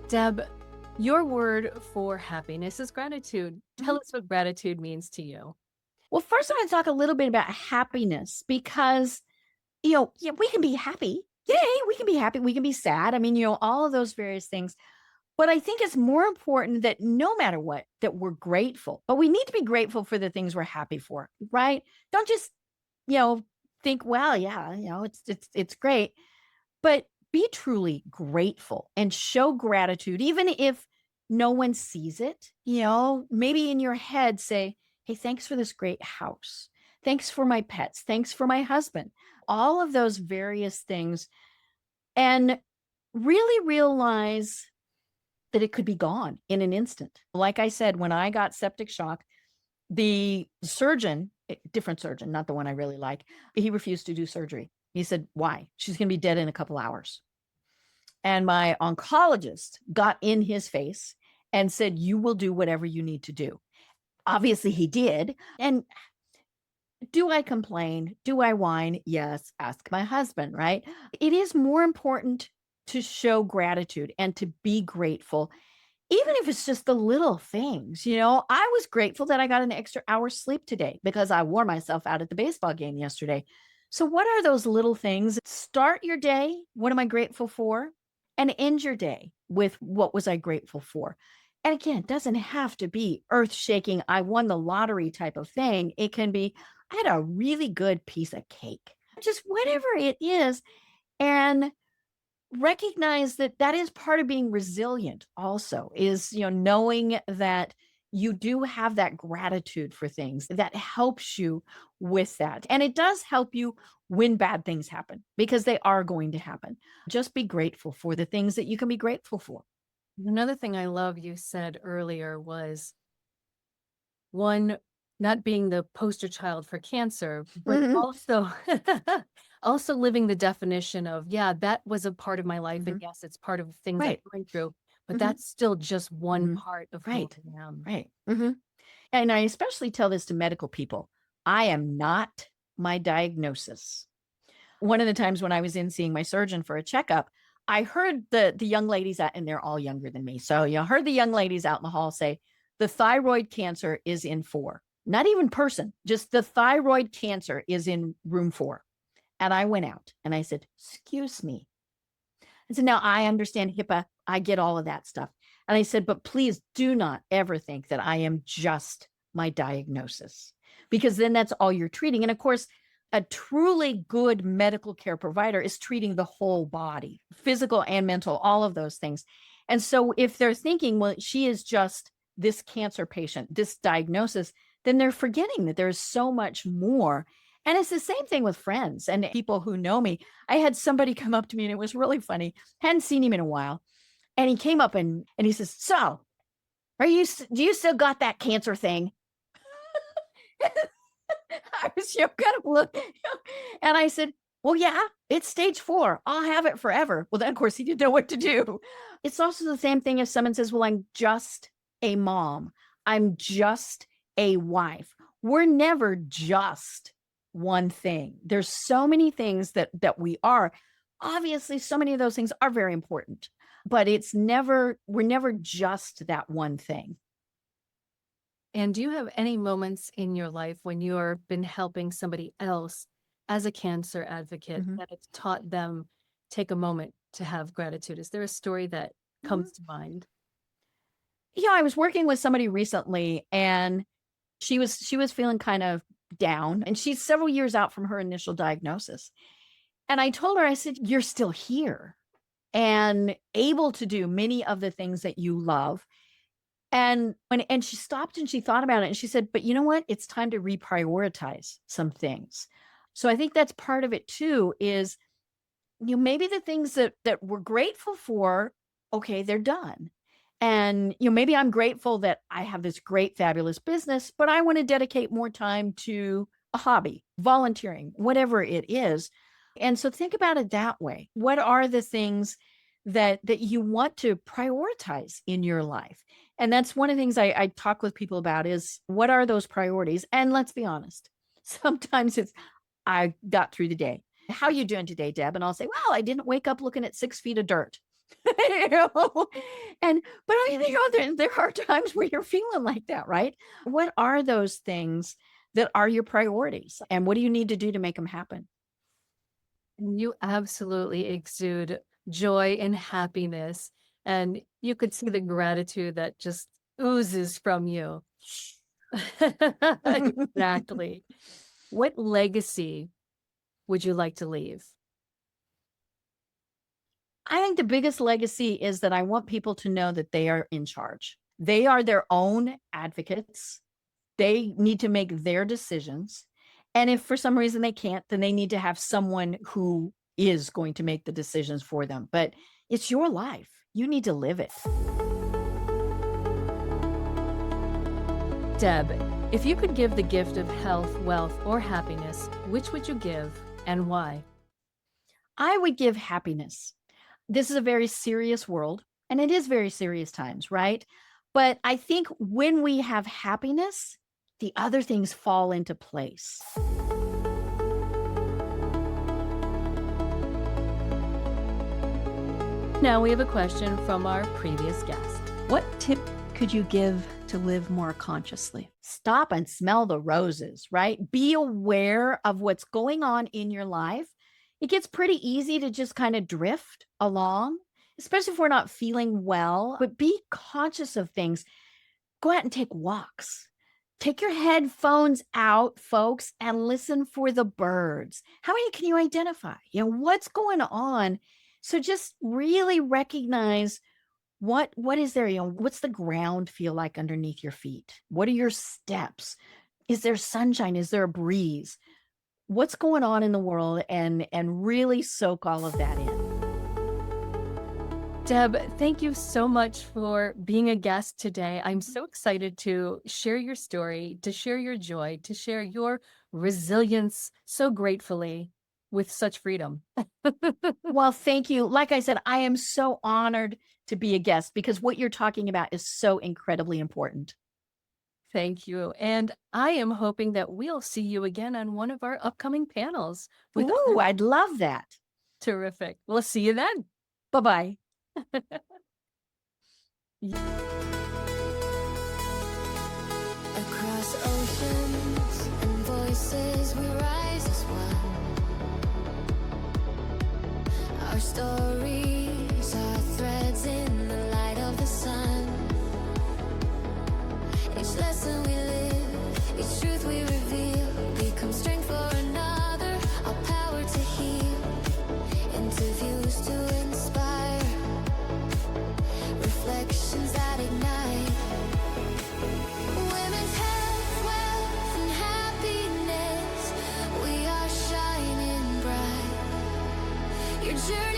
Deb, your word for happiness is gratitude. Tell Mhm. us what gratitude means to you. Well, first, I'm going to talk a little bit about happiness because, yeah, we can be happy. Yay, we can be happy. We can be sad. I mean, all of those various things. But I think it's more important that no matter what, that we're grateful. But we need to be grateful for the things we're happy for, right? Don't just, you know, think, well, yeah, it's great, but be truly grateful and show gratitude, even if no one sees it. Maybe in your head say, hey, thanks for this great house. Thanks for my pets. Thanks for my husband. All of those various things. And really realize that it could be gone in an instant. Like I said, when I got septic shock, the surgeon, different surgeon, not the one I really like, he refused to do surgery. He said, why? She's going to be dead in a couple hours. And my oncologist got in his face and said, you will do whatever you need to do. Obviously, he did. And do I complain? Do I whine? Yes. Ask my husband, right? It is more important to show gratitude and to be grateful, even if it's just the little things. I was grateful that I got an extra hour's sleep today because I wore myself out at the baseball game yesterday. So, what are those little things? Start your day. What am I grateful for? And end your day with what was I grateful for? And again, it doesn't have to be earth shaking, I won the lottery type of thing. It can be, I had a really good piece of cake, just whatever it is. And recognize that that is part of being resilient also, is knowing that you do have that gratitude for things that helps you with that, and it does help you when bad things happen, because they are going to happen. Just be grateful for the things that you can be grateful for. Another thing I love you said earlier was one, not being the poster child for cancer, but Mhm. also also living the definition of, yeah, that was a part of my life. And Mhm. yes, it's part of things I'm Right. going through, but Mhm. that's still just one Mhm. part of who Right. I am. Right. And I especially tell this to medical people. I am not my diagnosis. One of the times when I was in seeing my surgeon for a checkup, I heard the young ladies out, and they're all younger than me. So heard the young ladies out in the hall say, the thyroid cancer is in 4. Not even person, just the thyroid cancer is in room 4. And I went out and I said, excuse me. I said, now I understand HIPAA. I get all of that stuff. And I said, but please do not ever think that I am just my diagnosis, because then that's all you're treating. And of course, a truly good medical care provider is treating the whole body, physical and mental, all of those things. And so if they're thinking, well, she is just this cancer patient, this diagnosis, then they're forgetting that there's so much more. And it's the same thing with friends and people who know me. I had somebody come up to me and it was really funny. Hadn't seen him in a while. And he came up and he says, so do you still got that cancer thing? I was kind of look, and I said, well, yeah, it's stage 4. I'll have it forever. Well, then, of course, he didn't know what to do. It's also the same thing if someone says, well, I'm just a mom. I'm just a wife. We're never just one thing. There's so many things that we are. Obviously, so many of those things are very important, but we're never just that one thing. And do you have any moments in your life when you've been helping somebody else as a cancer advocate Mhm. that it's taught them take a moment to have gratitude? Is there a story that Mhm. comes to mind? I was working with somebody recently, and she was feeling kind of down, and she's several years out from her initial diagnosis. And I told her, I said, you're still here and able to do many of the things that you love. And she stopped and she thought about it and she said, but you know what? It's time to reprioritize some things. So I think that's part of it too, is maybe the things that we're grateful for, okay, they're done. And maybe I'm grateful that I have this great fabulous business, but I want to dedicate more time to a hobby, volunteering, whatever it is. And so think about it that way. What are the things that you want to prioritize in your life? And that's one of the things I talk with people about, is what are those priorities? And let's be honest, sometimes it's, I got through the day. How you doing today, Deb? And I'll say, well, I didn't wake up looking at 6 feet of dirt. You know? And but I mean, there are times where you're feeling like that, right? What are those things that are your priorities? And what do you need to do to make them happen? And you absolutely exude joy and happiness. And you could see the gratitude that just oozes from you. Exactly. What legacy would you like to leave? I think the biggest legacy is that I want people to know that they are in charge. They are their own advocates. They need to make their decisions. And if for some reason they can't, then they need to have someone who is going to make the decisions for them. But it's your life. You need to live it. Deb, if you could give the gift of health, wealth, or happiness, which would you give and why? I would give happiness. This is a very serious world, and it is very serious times, right? But I think when we have happiness, the other things fall into place. Now we have a question from our previous guest. What tip could you give to live more consciously? Stop and smell the roses, right? Be aware of what's going on in your life. It gets pretty easy to just kind of drift along, especially if we're not feeling well, but be conscious of things. Go out and take walks. Take your headphones out, folks, and listen for the birds. How many can you identify? What's going on? So just really recognize what is there, what's the ground feel like underneath your feet? What are your steps? Is there sunshine? Is there a breeze? What's going on in the world, and really soak all of that in. Deb, thank you so much for being a guest today. I'm so excited to share your story, to share your joy, to share your resilience so gratefully with such freedom. Well, thank you. Like I said, I am so honored to be a guest because what you're talking about is so incredibly important. Thank you. And I am hoping that we'll see you again on one of our upcoming panels. With Ooh, I'd love that. Terrific. We'll see you then. Bye-bye. Across oceans and voices, we rise as one. Our stories are threads in the light of the sun. Each lesson we live, each truth we reveal, become strength for another, our power to heal, interviews to inspire, reflections that ignite. Women's health, wealth, and happiness, we are shining bright. Your journey